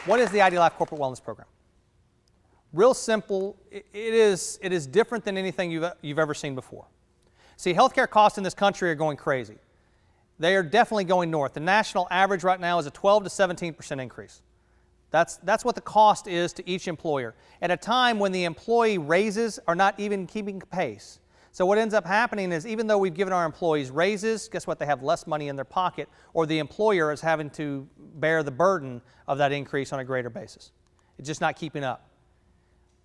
What is the IDLife Corporate Wellness Program? Real simple, it is different than anything you've ever seen before. See, healthcare costs in this country are going crazy. They are definitely going north. The national average right now is a 12 to 17% increase. That's what the cost is to each employer, at a time when the employee raises are not even keeping pace. So what ends up happening is, even though we've given our employees raises, guess what? They have less money in their pocket, or the employer is having to bear the burden of that increase on a greater basis. It's just not keeping up.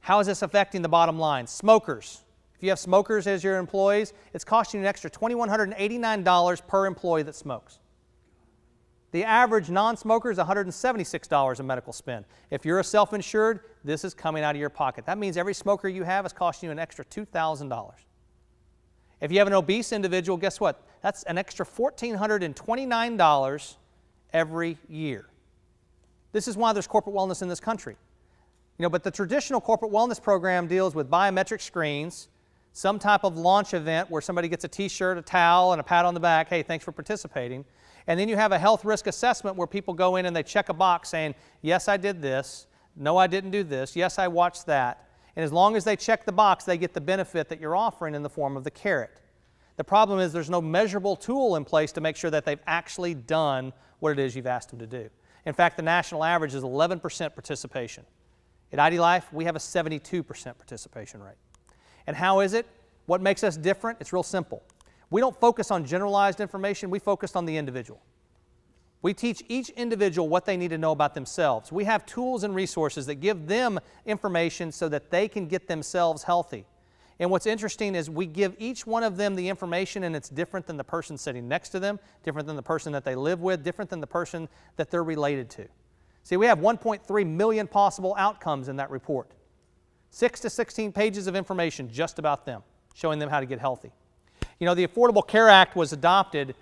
How is this affecting the bottom line? Smokers. If you have smokers as your employees, it's costing you an extra $2,189 per employee that smokes. The average non-smoker is $176 in medical spend. If you're a self-insured, this is coming out of your pocket. That means every smoker you have is costing you an extra $2,000. If you have an obese individual, guess what? That's an extra $1,429 every year. This is why there's corporate wellness in this country. But the traditional corporate wellness program deals with biometric screens, some type of launch event where somebody gets a t-shirt, a towel, and a pat on the back, hey, thanks for participating. And then you have a health risk assessment where people go in and they check a box saying, yes, I did this, no, I didn't do this, yes, I watched that. And as long as they check the box, they get the benefit that you're offering in the form of the carrot. The problem is there's no measurable tool in place to make sure that they've actually done what it is you've asked them to do. In fact, the national average is 11% participation. At IDLife, we have a 72% participation rate. And how is it? What makes us different? It's real simple. We don't focus on generalized information, we focus on the individual. We teach each individual what they need to know about themselves. We have tools and resources that give them information so that they can get themselves healthy. And what's interesting is we give each one of them the information, and it's different than the person sitting next to them, different than the person that they live with, different than the person that they're related to. See, we have 1.3 million possible outcomes in that report. 6 to 16 pages of information just about them, showing them how to get healthy. The Affordable Care Act was adopted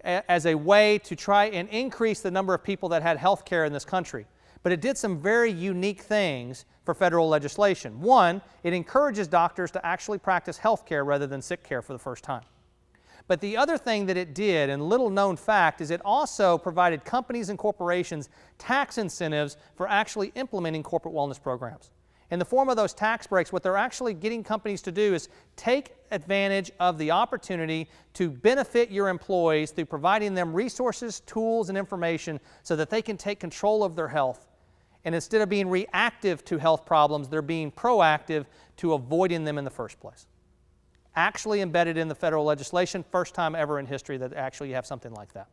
as a way to try and increase the number of people that had health care in this country. But it did some very unique things for federal legislation. One, it encourages doctors to actually practice health care rather than sick care for the first time. But the other thing that it did, and little known fact, is it also provided companies and corporations tax incentives for actually implementing corporate wellness programs. In the form of those tax breaks, what they're actually getting companies to do is take advantage of the opportunity to benefit your employees through providing them resources, tools, and information so that they can take control of their health. And instead of being reactive to health problems, they're being proactive to avoiding them in the first place. Actually embedded in the federal legislation, first time ever in history that actually you have something like that.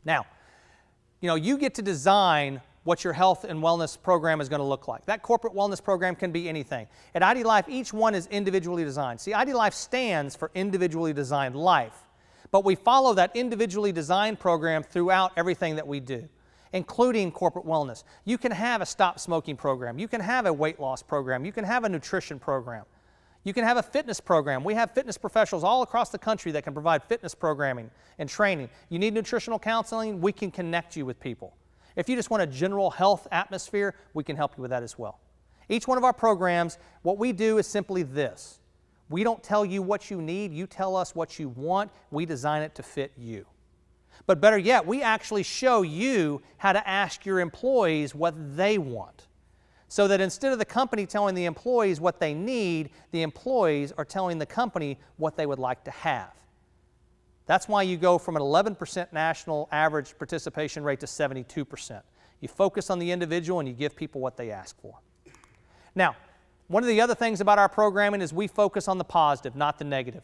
Now, you get to design what your health and wellness program is going to look like. That corporate wellness program can be anything. At IDLife, each one is individually designed. See, IDLife stands for individually designed life, but we follow that individually designed program throughout everything that we do, including corporate wellness. You can have a stop smoking program. You can have a weight loss program. You can have a nutrition program. You can have a fitness program. We have fitness professionals all across the country that can provide fitness programming and training. You need nutritional counseling, we can connect you with people. If you just want a general health atmosphere, we can help you with that as well. Each one of our programs, what we do is simply this. We don't tell you what you need, you tell us what you want, we design it to fit you. But better yet, we actually show you how to ask your employees what they want. So that instead of the company telling the employees what they need, the employees are telling the company what they would like to have. That's why you go from an 11% national average participation rate to 72%. You focus on the individual and you give people what they ask for. Now, one of the other things about our programming is we focus on the positive, not the negative.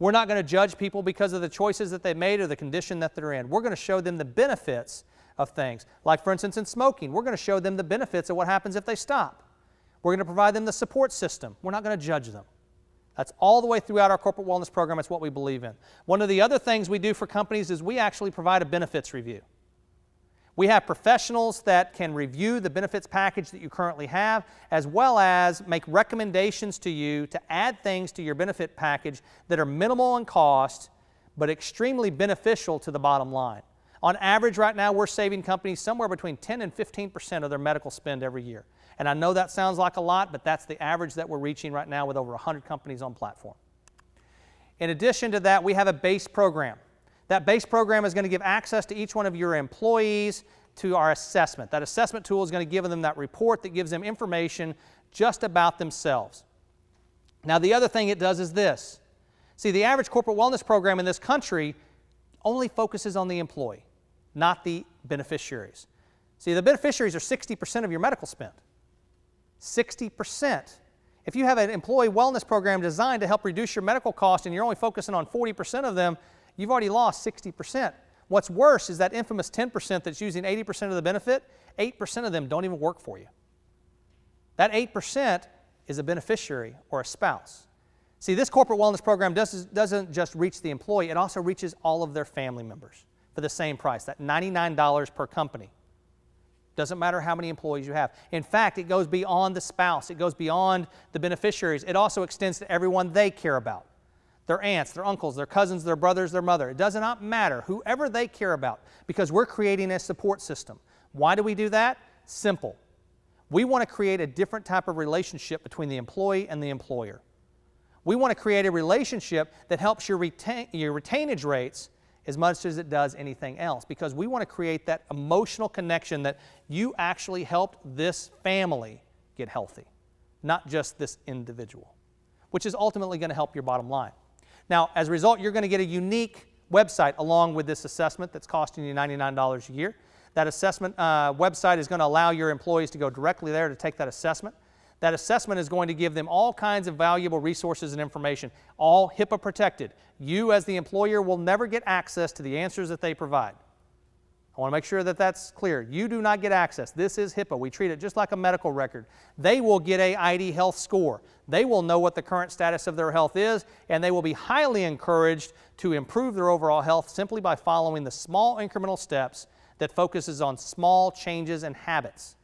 We're not going to judge people because of the choices that they made or the condition that they're in. We're going to show them the benefits of things. Like, for instance, in smoking, we're going to show them the benefits of what happens if they stop. We're going to provide them the support system. We're not going to judge them. That's all the way throughout our corporate wellness program. It's what we believe in. One of the other things we do for companies is we actually provide a benefits review. We have professionals that can review the benefits package that you currently have, as well as make recommendations to you to add things to your benefit package that are minimal in cost, but extremely beneficial to the bottom line. On average right now, we're saving companies somewhere between 10 and 15% of their medical spend every year. And I know that sounds like a lot, but that's the average that we're reaching right now with over 100 companies on platform. In addition to that, we have a base program. That base program is going to give access to each one of your employees to our assessment. That assessment tool is going to give them that report that gives them information just about themselves. Now, the other thing it does is this. See, the average corporate wellness program in this country only focuses on the employee, not the beneficiaries. See, the beneficiaries are 60% of your medical spend. 60%. If you have an employee wellness program designed to help reduce your medical costs and you're only focusing on 40% of them, you've already lost 60%. What's worse is that infamous 10% that's using 80% of the benefit, 8% of them don't even work for you. That 8% is a beneficiary or a spouse. See, this corporate wellness program doesn't just reach the employee, it also reaches all of their family members for the same price, that $99 per company. Doesn't matter how many employees you have. In fact, it goes beyond the spouse. It goes beyond the beneficiaries. It also extends to everyone they care about. Their aunts, their uncles, their cousins, their brothers, their mother. It does not matter, whoever they care about, because we're creating a support system. Why do we do that? Simple. We want to create a different type of relationship between the employee and the employer. We want to create a relationship that helps your retainage rates as much as it does anything else, because we want to create that emotional connection that you actually helped this family get healthy, not just this individual, which is ultimately going to help your bottom line. Now, as a result, you're going to get a unique website along with this assessment that's costing you $99 a year. That assessment website is going to allow your employees to go directly there to take that assessment. That assessment is going to give them all kinds of valuable resources and information, all HIPAA protected. You as the employer will never get access to the answers that they provide. I want to make sure that that's clear. You do not get access. This is HIPAA. We treat it just like a medical record. They will get a ID health score. They will know what the current status of their health is, and they will be highly encouraged to improve their overall health simply by following the small incremental steps that focuses on small changes and habits.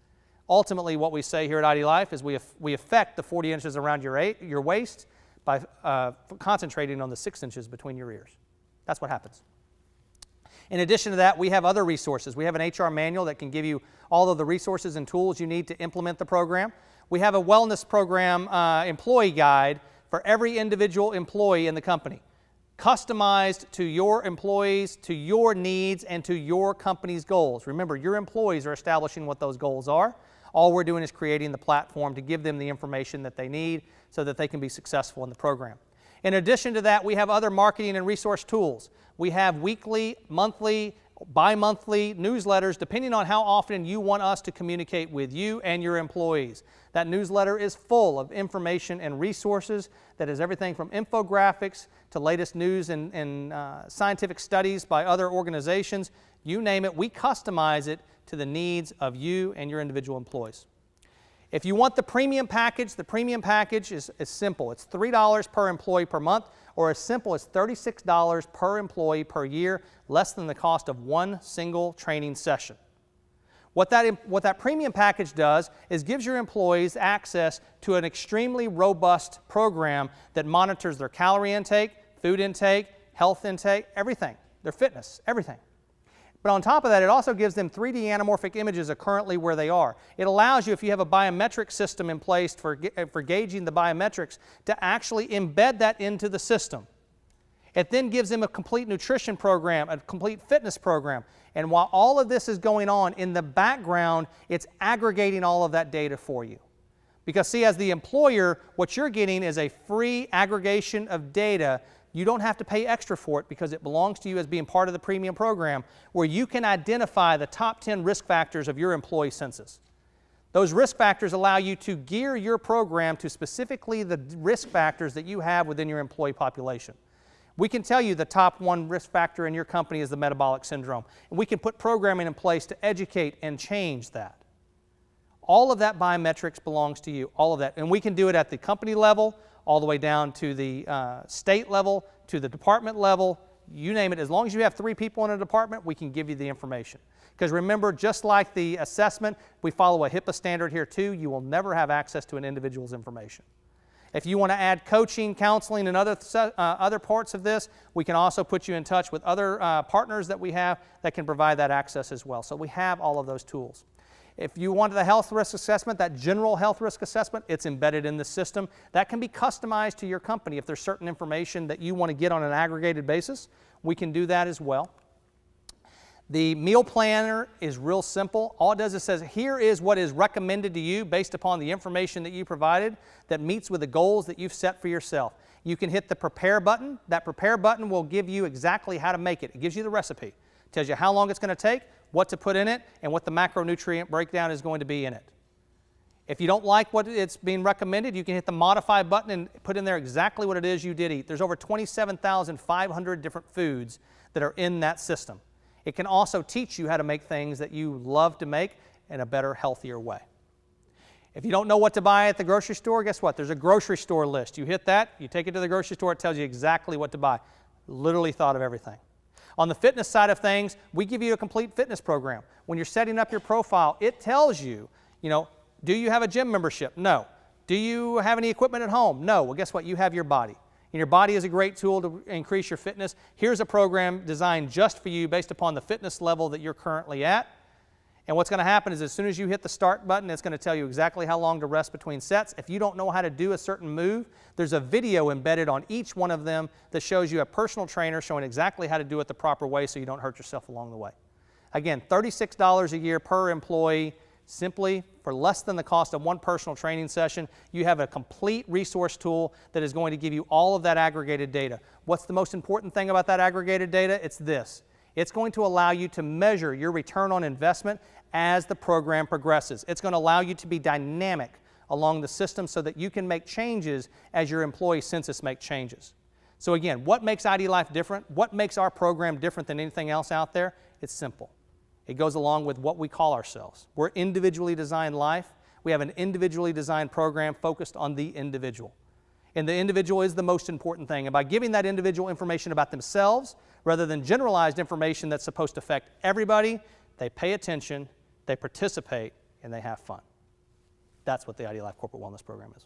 Ultimately, what we say here at IDLife is we affect the 40 inches around your waist by concentrating on the 6 inches between your ears. That's what happens. In addition to that, we have other resources. We have an HR manual that can give you all of the resources and tools you need to implement the program. We have a wellness program employee guide for every individual employee in the company, customized to your employees, to your needs, and to your company's goals. Remember, your employees are establishing what those goals are. All we're doing is creating the platform to give them the information that they need so that they can be successful in the program. In addition to that, we have other marketing and resource tools. We have weekly, monthly, bi-monthly newsletters, depending on how often you want us to communicate with you and your employees. That newsletter is full of information and resources that is everything from infographics to latest news and scientific studies by other organizations. You name it, we customize it to the needs of you and your individual employees. If you want the premium package is simple. It's $3 per employee per month, or as simple as $36 per employee per year, less than the cost of one single training session. What that premium package does is gives your employees access to an extremely robust program that monitors their calorie intake, food intake, health intake, everything, their fitness, everything. But on top of that, it also gives them 3D anamorphic images of currently where they are. It allows you, if you have a biometric system in place for gauging the biometrics, to actually embed that into the system. It then gives them a complete nutrition program, a complete fitness program. And while all of this is going on, in the background, it's aggregating all of that data for you. Because see, as the employer, what you're getting is a free aggregation of data. You don't have to pay extra for it because it belongs to you as being part of the premium program, where you can identify the top 10 risk factors of your employee census. Those risk factors allow you to gear your program to specifically the risk factors that you have within your employee population. We can tell you the top one risk factor in your company is the metabolic syndrome, and we can put programming in place to educate and change that. All of that biometrics belongs to you, all of that. And we can do it at the company level, all the way down to the state level, to the department level, you name it. As long as you have 3 people in a department, we can give you the information. Because remember, just like the assessment, we follow a HIPAA standard here too. You will never have access to an individual's information. If you want to add coaching, counseling, and other parts of this, we can also put you in touch with other partners that we have that can provide that access as well. So we have all of those tools. If you want the health risk assessment, that general health risk assessment, it's embedded in the system. That can be customized to your company. If there's certain information that you want to get on an aggregated basis, we can do that as well. The meal planner is real simple. All it does is says, here is what is recommended to you based upon the information that you provided that meets with the goals that you've set for yourself. You can hit the prepare button. That prepare button will give you exactly how to make it. It gives you the recipe. It tells you how long it's going to take, what to put in it, and what the macronutrient breakdown is going to be in it. If you don't like what it's being recommended, you can hit the modify button and put in there exactly what it is you did eat. There's over 27,500 different foods that are in that system. It can also teach you how to make things that you love to make in a better, healthier way. If you don't know what to buy at the grocery store, guess what? There's a grocery store list. You hit that, you take it to the grocery store, it tells you exactly what to buy. Literally thought of everything. On the fitness side of things, we give you a complete fitness program. When you're setting up your profile, it tells you, do you have a gym membership? No. Do you have any equipment at home? No. Well, guess what? You have your body. And your body is a great tool to increase your fitness. Here's a program designed just for you based upon the fitness level that you're currently at. And what's going to happen is as soon as you hit the start button, it's going to tell you exactly how long to rest between sets. If you don't know how to do a certain move, there's a video embedded on each one of them that shows you a personal trainer showing exactly how to do it the proper way so you don't hurt yourself along the way. Again, $36 a year per employee. Simply for less than the cost of one personal training session, you have a complete resource tool that is going to give you all of that aggregated data. What's the most important thing about that aggregated data? It's this. It's going to allow you to measure your return on investment as the program progresses. It's going to allow you to be dynamic along the system so that you can make changes as your employee census makes changes. So again, what makes IDLife different? What makes our program different than anything else out there? It's simple. It goes along with what we call ourselves. We're individually designed life. We have an individually designed program focused on the individual. And the individual is the most important thing. And by giving that individual information about themselves, rather than generalized information that's supposed to affect everybody, they pay attention, they participate, and they have fun. That's what the IDLife Corporate Wellness Program is.